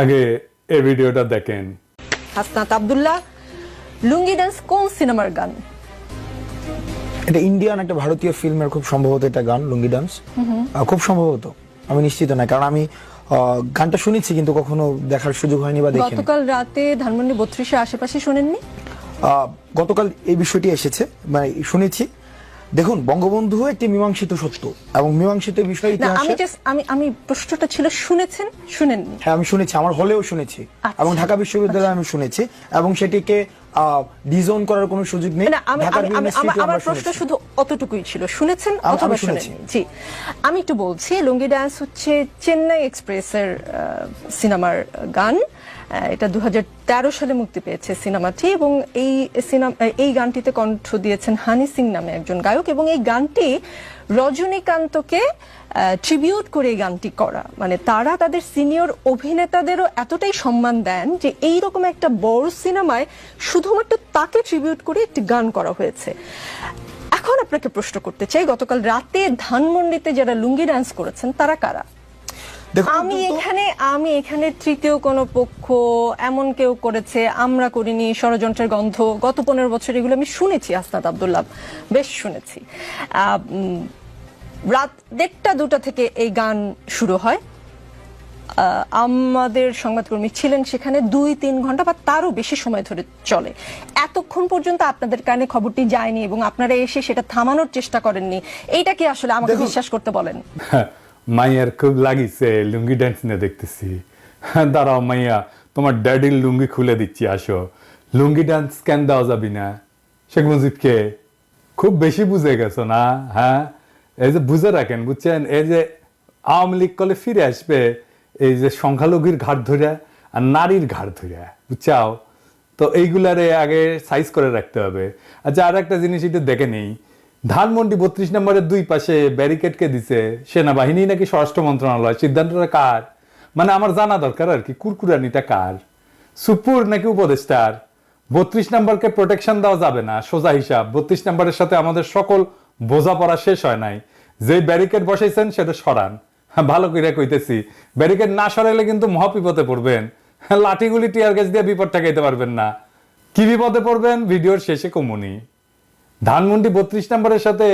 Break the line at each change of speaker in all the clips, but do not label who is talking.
আগে এই ভিডিওটা দেখেন।
হাসনাত আব্দুল্লাহ, লুঙ্গি ডান্স কোন সিনেমার গান?
এটা ইন্ডিয়ান একটা ভারতীয় ফিল্মের খুব সম্ভবত এটা গান, লুঙ্গি ডান্স। খুব সম্ভবত, আমি নিশ্চিত না, কারণ আমি গানটা শুনেছি কিন্তু কখনো দেখার সুযোগ হয়নি বা দেখিনি।
গতকাল রাতে ধানমন্ডি 32-এর আশেপাশে শুনেননি?
গতকাল এই বিষয়টি এসেছে, মানে শুনেছি। দেখুন, বঙ্গবন্ধু একটি মীমাংসিত সত্য এবং মীমাংসিত বিষয়
না, আমি প্রশ্নটা ছিল শুনেছেন, শুনেননি?
হ্যাঁ, আমি শুনেছি, আমার হলেও শুনেছি এবং ঢাকা বিশ্ববিদ্যালয়ে আমি শুনেছি এবং সেটিকে ডিজোন করার কোনো সুযোগ নেই।
আমার প্রশ্ন শুধু অতটুকুই ছিল, শুনেছেন অথবা শুনেননি। জি, আমি একটু বলছি, লুঙ্গি ডান্স হচ্ছে চেন্নাই এক্সপ্রেসের সিনেমার গান। এটা 2013 সালে মুক্তি পেয়েছে সিনেমাটি, এবং এই গানটিতে কণ্ঠ দিয়েছেন হানি সিং নামে একজন গায়ক, এবং এই গানটি রজনীকান্তকে ট্রিবিউট করে এই গানটি করা। মানে তারা তাদের সিনিয়র অভিনেতাদেরও এতটাই সম্মান দেন যে এইরকম একটা বড় সিনেমায় শুধুমাত্র তাকে ট্রিবিউট করে একটি গান করা হয়েছে। এখন আপনাকে প্রশ্ন করতে চাই, গতকাল রাতে ধানমন্ডিতে যারা লুঙ্গি ডান্স করেছেন তারা কারা? আমি এখানে তৃতীয় কোন পক্ষ এমন কেউ করেছে আমরা করিনি, ষড়যন্ত্রের গন্ধ, গত 15 বছর এগুলো আমি শুনেছি। হাসনাত আব্দুল্লাহ, বেশ শুনেছি। রাত 1টা-2টা থেকে এই গান শুরু হয়। আমাদের সংবাদকর্মী ছিলেন সেখানে 2-3 ঘন্টা বা তারও বেশি সময় ধরে চলে। এতক্ষণ পর্যন্ত আপনাদের কানে খবরটি যায়নি এবং আপনারা এসে সেটা থামানোর চেষ্টা করেননি। এইটা কি আসলে আমাকে বিশ্বাস করতে বলেন?
মাইয়ার খুব লাগিছে লুঙ্গি ডান্স নিয়ে দেখতেছি। দাঁড়াও মাইয়া, তোমার ড্যাডির লুঙ্গি খুলে দিচ্ছি, আসো। লুঙ্গি ডান্স কেন দেওয়া যাবি না? শেখ মুজিবকে খুব বেশি বুঝে গেছো না? হ্যাঁ, এই যে বুঝে রাখেন, বুঝছেন, এই যে আওয়ামী লীগ কলে ফিরে আসবে এই যে সংখ্যালঘুর ঘাট ধরে আর নারীর ঘাট ধরে, বুঝছাও তো? এইগুলারে আগে সাইজ করে রাখতে হবে। আচ্ছা, আর একটা জিনিস একটু দেখে নেই, ধানমন্ডি 32 নম্বরের 2 পাশে ব্যারিকেডকে দিছে সেনাবাহিনী নাকি স্বরাষ্ট্র মন্ত্রণালয়? সিদ্ধান্তটা কার? মানে আমার জানা দরকার আর কি, কুরকুরানিটা কার? সুপুর নাকি উপদেষ্টার? 32 নম্বরকে প্রোটেকশন দেওয়া যাবে না, সোজা হিসাব। 32 নম্বরের সাথে আমাদের সকল বোঝাপড়া শেষ হয় নাই। যে ব্যারিকেড বসাইছেন সেটা সরান। ভালো করে কইতেছি, ব্যারিকেড না সরাইলে কিন্তু মহাবিপদে পড়বেন। লাঠিগুলি টিয়ার গ্যাস দিয়ে বিপদ ঠেকাইতে পারবেন না। কি বিপদে পড়বেন ভিডিওর শেষে কমুনি। ধানমন্ডি 32 নম্বরের সাথে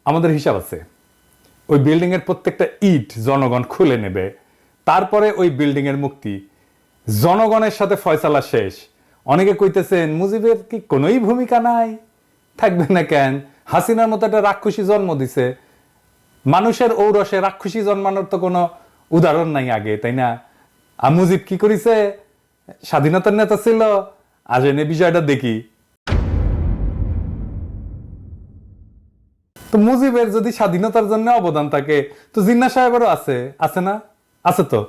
আমাদের হিসাব আছে। ওই বিল্ডিং এর প্রত্যেকটা ইট জনগণ খুলে নেবে, তারপরে ওই বিল্ডিং এর মুক্তি। জনগণের সাথে ফয়সালা শেষ। অনেকে কইতেছেন মুজিবের কি কোনোই ভূমিকা নাই? থাকবে না কেন? হাসিনার মতো একটা রাক্ষসী জন্ম দিছে। মানুষের ঔরসে রাক্ষসী জন্মানোর তো কোনো উদাহরণ নাই আগে, তাই না? আর মুজিব কি করেছে? স্বাধীনতার নেতা ছিল। আজ এনে বিষয়টা দেখি। তো মুজিবের যদি স্বাধীনতার জন্য অবদান থাকে, তো জিন্নাহ সাহেবেরও আছে না? আছে তো।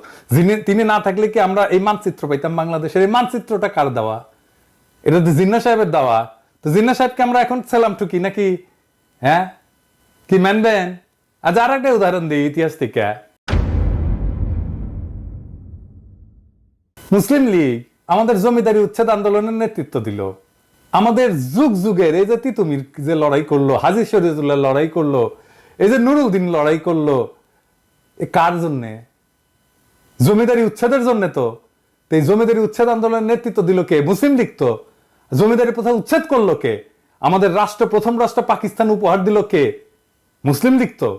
তিনি না থাকলে কি আমরা এই মানচিত্র পাইতাম বাংলাদেশের? এই মানচিত্রটা কার দেওয়া? এটা তো জিন্নাহ সাহেবের দেওয়া। তো জিন্নাহ সাহেবকে আমরা এখন সেলাম ঠুকি নাকি? হ্যাঁ, কি মানবেন? আজ আর একটা উদাহরণ দিই ইতিহাস থেকে। মুসলিম লীগ আমাদের জমিদারি উচ্ছেদ আন্দোলনের নেতৃত্ব দিল। আমাদের যুগ যুগের এই যে তিতুমির যে লড়াই করলো, হাজী শরীয়তুল্লাহ লড়াই করলো, এই যে নুরুদ্দিন লড়াই করলো, কার জন্যে? জমিদারি উচ্ছেদের জন্য। তো এই জমিদারি উচ্ছেদ আন্দোলনের নেতৃত্ব দিল কে? মুসলিম লীগ। তো জমিদারি প্রথা উচ্ছেদ করলো কে? আমাদের প্রথম রাষ্ট্র পাকিস্তান উপহার দিল কে? মুসলিম লীগ। তো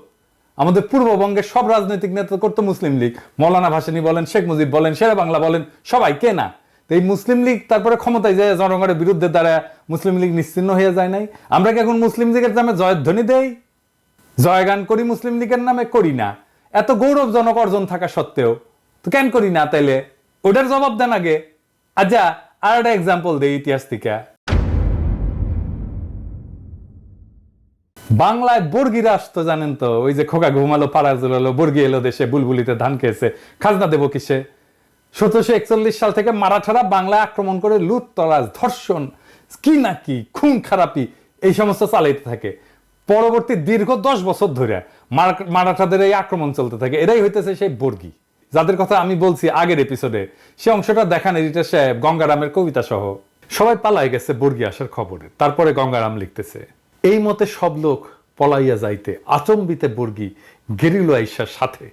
আমাদের পূর্ববঙ্গের সব রাজনৈতিক নেতৃত্ব করতো মুসলিম লীগ। মৌলানা ভাসানী বলেন, শেখ মুজিব বলেন, শেরে বাংলা বলেন, সবাই কে না? এই মুসলিম লীগ তারপরে ক্ষমতায় যায় জনগণের বিরুদ্ধে দাঁড়ায় মুসলিম লীগ নিশ্চিহ্ন হয়ে যায় নাই? আমরা কি এখন মুসলিম লীগের নামে জয়ধ্বনি দেই, জয়গান করি? মুসলিম লীগের নামে করি না। এত গৌরবজনক অর্জন থাকা সত্ত্বেও তো কেন করি না? তাইলে ওটার জবাব দেন আগে। আচ্ছা, আর একটা এক্সাম্পল দেই ইতিহাস থেকে। বাংলায় বর্গিরা আসতো, জানেন তো? ওই যে খোকা ঘুমালো পাড়া জুলালো, বর্গি এলো দেশে, বুলবুলিতে ধান খেয়েছে, খাজনা দেবো কিসে? 1741 সাল থেকে মারাঠারা বাংলায় আক্রমণ করে লুটতরাজ, ধর্ষণ, কি না কি, খুন খারাপি, এই সমস্ত চালাইতে থাকে। পরবর্তী দীর্ঘ 10 বছর ধরে মারাঠাদের এই আক্রমণ চলতে থাকে। এরাই হইতেছে সেই বর্গি যাদের কথা আমি বলছি আগের এপিসোডে। সে অংশটা দেখান এডিটর সাহেব, গঙ্গারামের কবিতা সহ। সবাই পালাই গেছে বর্গি আসার খবরে। তারপরে গঙ্গারাম লিখতেছে, এই মতে সব লোক পলাইয়া যাইতে আচম্বিতে বর্গি গেরিল আইসার সাথে।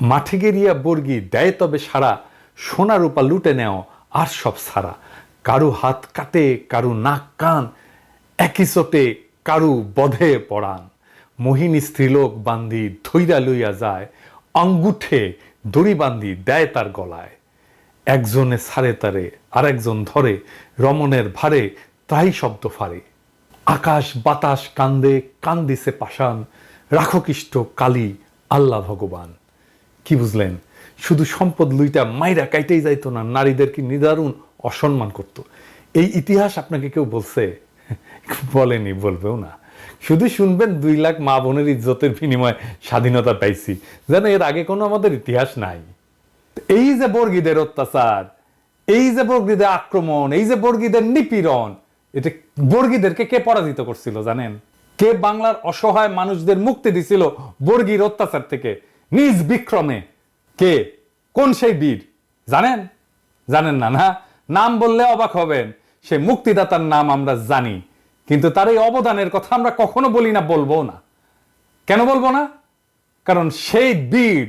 মাঠে গেরিয়া বর্গি দেয় তবে সারা, সোনা রূপা লুটে নেও আর সব সারা, কারু হাত কাটে কারু নাক কান, একই চোটে কারু বধে পড়ান, মোহিনী স্ত্রীলোক বান্ধি ধৈরা লইয়া যায়, আঙ্গুঠে দড়ি বান্ধি দেয় তার গলায়, একজনে ছাড়ে তারে আর একজন ধরে, রমণের ভারে তাই শব্দ ফারে, আকাশ বাতাস কান্দে কান্দিছে পাষাণ, রাখো কিষ্ট কালী আল্লাহ ভগবান। কি বুঝলেন? শুধু সম্পদ লুইটা মাইরা কাইতেই যাইতো না, নারীদের কি নিদারুণ অসম্মান করত। এই ইতিহাস আপনাকে কেউ বলছে? বলেনি, বলবেও না। শুধু শুনবেন 2 লাখ মা বোনের ইজ্জতের বিনিময়ে স্বাধীনতা পাইছি, যেন এর আগে কোনো আমাদের ইতিহাস নাই। এই যে বর্গীদের অত্যাচার, এই যে বর্গীদের আক্রমণ, এই যে বর্গীদের নিপীড়ন, এটা বর্গীদেরকে কে পরাজিত করছিল জানেন? কে বাংলার অসহায় মানুষদের মুক্তি দিছিল বর্গীর অত্যাচার থেকে নিজ বিক্রমে? কে? কোন সেই বীর জানেন? জানেন না? না, নাম বললে অবাক হবেন। সে মুক্তিদাতার নাম আমরা জানি, কিন্তু তার এই অবদানের কথা আমরা কখনো বলি না, বলবো না। কেন বলবো না? কারণ সেই বীর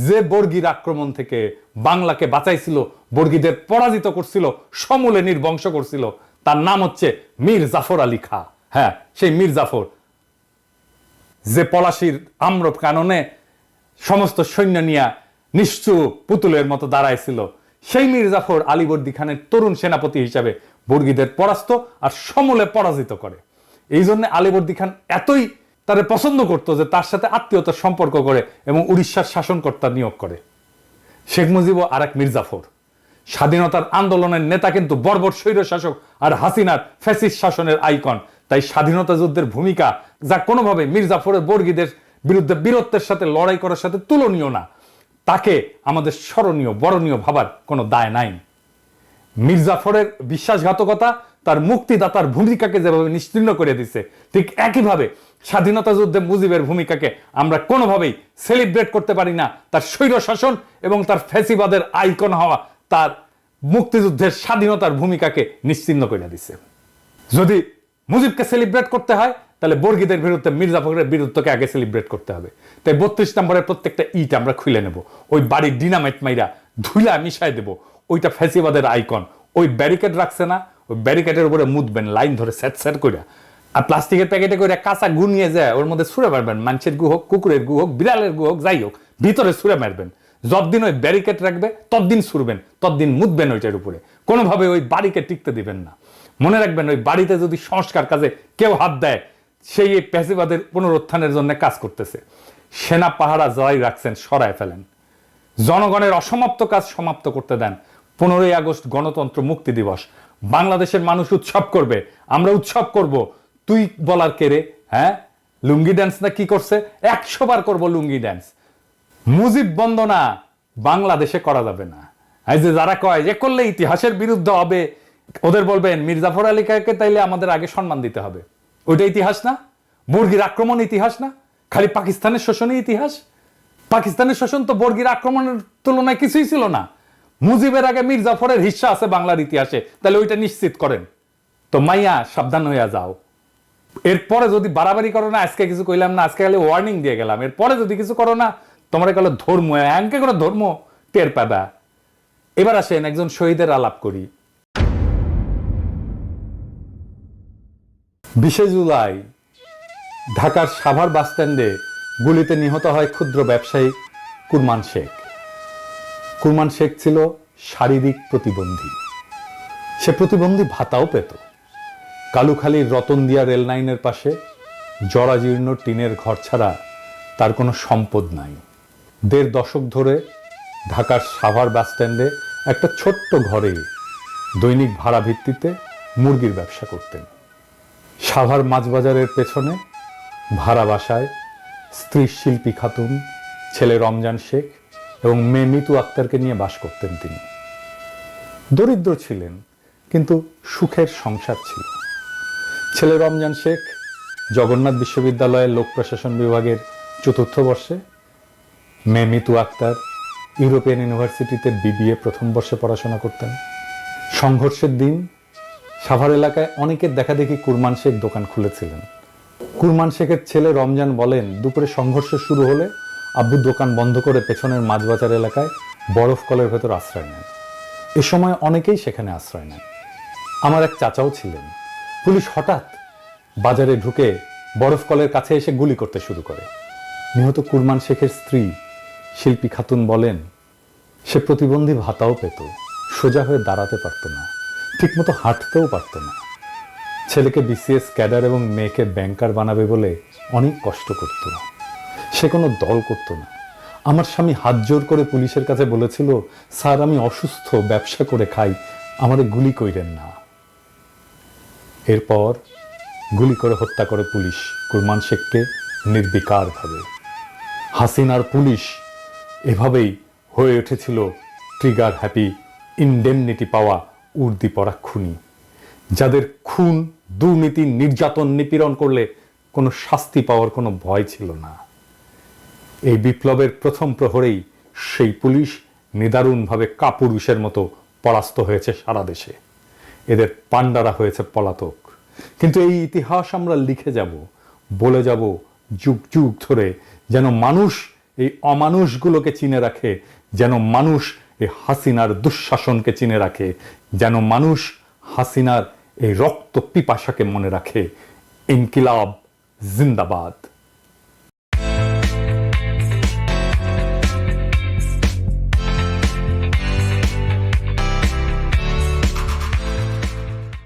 যে বর্গীর আক্রমণ থেকে বাংলাকে বাঁচাইছিল, বর্গীদের পরাজিত করছিল, সমূলে নির্বংশ করছিল, তার নাম হচ্ছে মীর জাফর আলী খাঁ। হ্যাঁ, সেই মীর জাফর, যে পলাশির আম্র কাননে সমস্ত সৈন্য নিয়ে নিশ্চুপ পুতুলের মতো দাঁড়াইছিল, সেই মীর জাফর আলীবর্দী খানের তরুণ সেনাপতি হিসাবে বর্গীদের পরাস্ত আর সমূলে পরাজিত করে। এই জন্য আলীবর্দী খান এতই তারে পছন্দ করত যে তার সাথে আত্মীয়তার সম্পর্ক করে এবং উড়িষ্যার শাসনকর্তা নিয়োগ করে। শেখ মুজিবও আর এক মীর জাফর। স্বাধীনতার আন্দোলনের নেতা কিন্তু বর্বর স্বৈর শাসক আর হাসিনার ফ্যাসিস্ট শাসনের আইকন। তাই স্বাধীনতা যুদ্ধের ভূমিকা যা কোনোভাবে মীর জাফরের বর্গীদের বিরুদ্ধে বীরত্বের সাথে লড়াই করার সাথে তুলনীয় না, তাকে আমাদের স্মরণীয় বরণীয় ভাবার কোনো দায় নাই। মীর জাফরের বিশ্বাসঘাতকতা তার মুক্তিদাতার ভূমিকাকে যেভাবে নিশ্চিহ্ন করে দিচ্ছে, ঠিক একইভাবে স্বাধীনতা যুদ্ধে মুজিবের ভূমিকাকে আমরা কোনোভাবেই সেলিব্রেট করতে পারি না। তার স্বৈর শাসন এবং তার ফ্যাসিবাদের আইকন হওয়া তার মুক্তিযুদ্ধের স্বাধীনতার ভূমিকাকে নিশ্চিহ্ন করে দিচ্ছে। যদি মুজিবকে সেলিব্রেট করতে হয়, তাহলে বর্গীদের বিরুদ্ধে মীর জাফরের বিরুদ্ধকে আগে সেলিব্রেট করতে হবে। তাই 32 নম্বরের প্রত্যেকটা ইট আমরা খুলে নেব, ওই বাড়ির ডিনামাইট মাইরা ধুলা মিশাই দেব। ওইটা ফ্যাসিবাদের আইকন। ওই ব্যারিকেড রাখছে না, ওই ব্যারিকেডের উপরে মুদবেন লাইন ধরে স্যাট স্যাট করে, আর প্লাস্টিকের প্যাকেটে করে কাঁচা গু নিয়ে যায় ওর মধ্যে ছুঁড়ে মারবেন। মানুষের গু হোক, কুকুরের গু হোক, বিড়ালের গু হোক, যাই হোক, ভিতরে ছুঁড়ে মারবেন। যতদিন ওই ব্যারিকেড রাখবে ততদিন ছুড়বেন, ততদিন মুদবেন ওইটার উপরে। কোনোভাবে ওই বাড়িকে টিকতে দিবেন না। মনে রাখবেন, ওই বাড়িতে যদি সংস্কার কাজে কেউ হাত দেয়, সেই এই প্যাসিবাদের পুনরুত্থানের জন্য কাজ করতেছে। সেনা পাহারা যারাই রাখছেন সরায় ফেলেন। জনগণের অসমাপ্ত কাজ সমাপ্ত করতে দেন। 15ই আগস্ট গণতন্ত্র মুক্তি দিবস, বাংলাদেশের মানুষ উৎসব করবে, আমরা উৎসব করব। তুই বলার কে রে? হ্যাঁ, লুঙ্গি ড্যান্স না কি করছে? 100 বার করবো লুঙ্গি ড্যান্স। মুজিব বন্দনা বাংলাদেশে করা যাবে না। এই যে যারা কয় যে করলে ইতিহাসের বিরুদ্ধে হবে, ওদের বলবেন মীর জাফর আলী খাঁকে তাইলে আমাদের আগে সম্মান দিতে হবে। ওইটা ইতিহাস না? বর্গীর আক্রমণ ইতিহাস না? খালি পাকিস্তানের শোষণই ইতিহাস? পাকিস্তানের শোষণ তো বর্গীর আক্রমণের তুলনায় কিছুই ছিল না। মুজিবের আগে মীর জাফরের হিস্সা আছে বাংলার ইতিহাসে, তাহলে ওইটা নিশ্চিত করেন। তো মাইয়া সাবধান হইয়া যাও। এরপরে যদি বাড়াবাড়ি করো না, আজকে কিছু কইলাম না, আজকে খালি ওয়ার্নিং দিয়ে গেলাম, এরপরে যদি কিছু করো না, তোমরা গেলো ধর্ম এমকে করে ধর্ম টের পাবা। এবার আসেন একজন শহীদের আলাপ করি। 20 জুলাই ঢাকার সাভার বাসস্ট্যান্ডে গুলিতে নিহত হয় ক্ষুদ্র ব্যবসায়ী কুরমান শেখ। কুরমান শেখ ছিল শারীরিক প্রতিবন্ধী। সে প্রতিবন্ধী ভাতাও পেত। কালুখালীর রতনদিয়া রেল লাইনের পাশে জরাজীর্ণ টিনের ঘর ছাড়া তার কোনো সম্পদ নাই। 1.5 দশক ধরে ঢাকার সাভার বাসস্ট্যান্ডে একটা ছোট্ট ঘরে দৈনিক ভাড়া ভিত্তিতে মুরগির ব্যবসা করতেন। সাভার মাছবাজারের পেছনে ভাড়া বাসায় স্ত্রী শিল্পী খাতুন, ছেলে রমজান শেখ এবং মেয়ে মিতু আক্তারকে নিয়ে বাস করতেন তিনি। দরিদ্র ছিলেন, কিন্তু সুখের সংসার ছিল। ছেলে রমজান শেখ জগন্নাথ বিশ্ববিদ্যালয়ের লোক প্রশাসন বিভাগের 4র্থ বর্ষে, মেয়ে মিতু আক্তার ইউরোপিয়ান ইউনিভার্সিটিতে BBA 1ম বর্ষে পড়াশোনা করতেন। সংঘর্ষের দিন সাভার এলাকায় অনেকের দেখা দেখি কুরমান শেখ দোকান খুলেছিলেন। কুরমান শেখের ছেলে রমজান বলেন, দুপুরে সংঘর্ষ শুরু হলে আব্বু দোকান বন্ধ করে পেছনের মাছবাজার এলাকায় বরফ কলের ভেতর আশ্রয় নেন। এ সময় অনেকেই সেখানে আশ্রয় নেন। আমার এক চাচাও ছিলেন। পুলিশ হঠাৎ বাজারে ঢুকে বরফ কলের কাছে এসে গুলি করতে শুরু করে। নিহত কুরমান শেখের স্ত্রী শিল্পী খাতুন বলেন, সে প্রতিবন্ধী ভাতাও পেত, সোজা হয়ে দাঁড়াতে পারত না, ঠিকমতো হাঁটতেও পারত না। ছেলেকে বিসিএস ক্যাডার এবং মেয়েকে ব্যাংকার বানাবে বলে অনেক কষ্ট করত। সে কোনো দল করত না। আমার স্বামী হাত জোর করে পুলিশের কাছে বলেছিল, স্যার আমি অসুস্থ, ব্যবসা করে খাই, আমারে গুলি কইরেন না। এরপর গুলি করে হত্যা করে পুলিশ কুরমান শেখকে নির্বিকারভাবে। হাসিনার পুলিশ এভাবেই হয়ে উঠেছিল ট্রিগার হ্যাপি, ইনডেমনিটি পাওয়া উর্দি পরা খুনি, যাদের খুন, দুর্নীতি, নির্যাতন, নিপীড়ন করলে কোনো শাস্তি পাওয়ার কোনো ভয় ছিল না। এই বিপ্লবের প্রথম প্রহরেই সেই পুলিশ নিদারুণভাবে কাপুরুষের মতো পরাস্ত হয়েছে সারা দেশে। এদের পাণ্ডারা হয়েছে পলাতক। কিন্তু এই ইতিহাস আমরা লিখে যাব, বলে যাব যুগ যুগ ধরে, যেন মানুষ এই অমানুষগুলোকে চিনে রাখে, যেন মানুষ এই হাসিনার দুঃশাসনকে চিনে রাখে, যেন মানুষ হাসিনার এই রক্ত পিপাসাকে মনে রাখে। ইনকিলাব জিন্দাবাদ।